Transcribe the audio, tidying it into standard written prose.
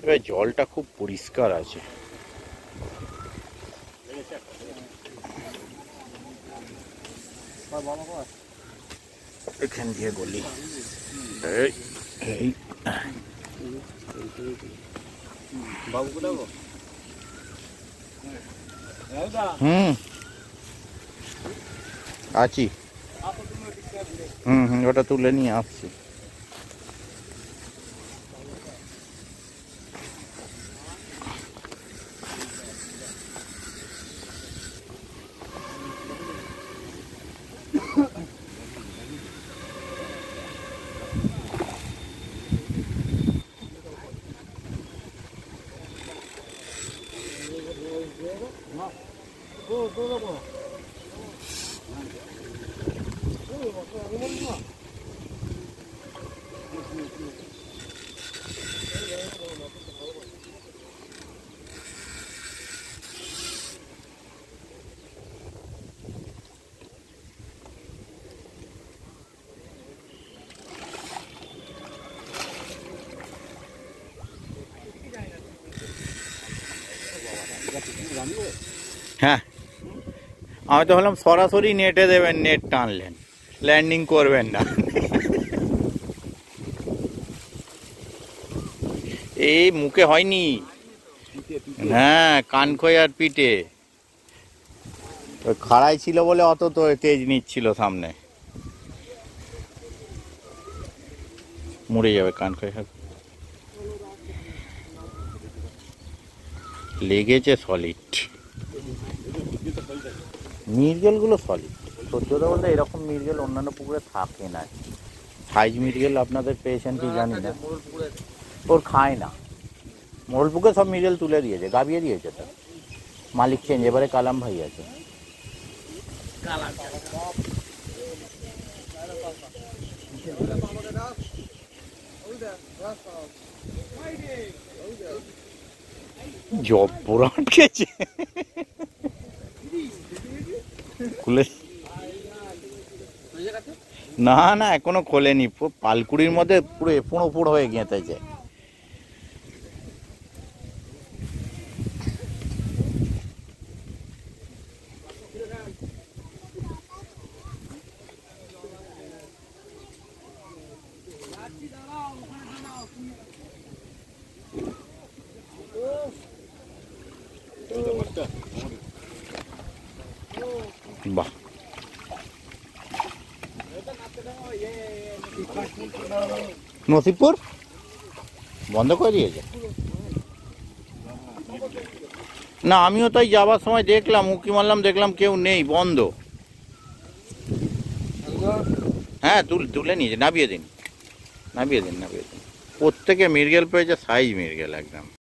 এবার জলটা খুব পরিষ্কার আছে। এখান দিয়ে গলি আছি। ওটা তুলে নিয়ে আসছি। হ্যাঁ, আমি তো হলাম সরাসরি নেটে দেবেন, নেট টানলেন, ল্যান্ডিং করবেন না। এই মুখে হয়নি, হ্যাঁ কানখই আর পিঠে। খাড়াই ছিল বলে অত তো তেজ নিচ্ছিল সামনে, মরে যাবে কানখই। লেগেছে সলিড, মিরগেলগুলো সলিড। সত্যি কথা বলতে এরকম মিরগেল অন্যান্য পুকুরে থাকে না। সাইজ মিরগেল আপনাদের পেয়েছেন কি জানি না, ওর খায় না। মোড়ল পুকুরে সব মিরগেল তুলে দিয়েছে, গাবিয়ে দিয়েছে। তো মালিক চেঞ্জ, এবারে কালাম ভাই আছে। জব পুরো আটকেছে, খুলে না না এখনো খোলেনি। পালকুড়ির মধ্যে পুরো এপুড় ওপুড় হয়ে গেঁথেছে। বাহ, নসিবপুর বন্ধ করে দিয়েছে না? আমিও তাই যাবার সময় দেখলাম, উঁকি মারলাম, দেখলাম কেউ নেই, বন্ধ। হ্যাঁ তুলে নিয়েছে, নামিয়ে দিন। প্রত্যেকে মিরগেল পেয়েছে, সাইজ মিরগেল একদম।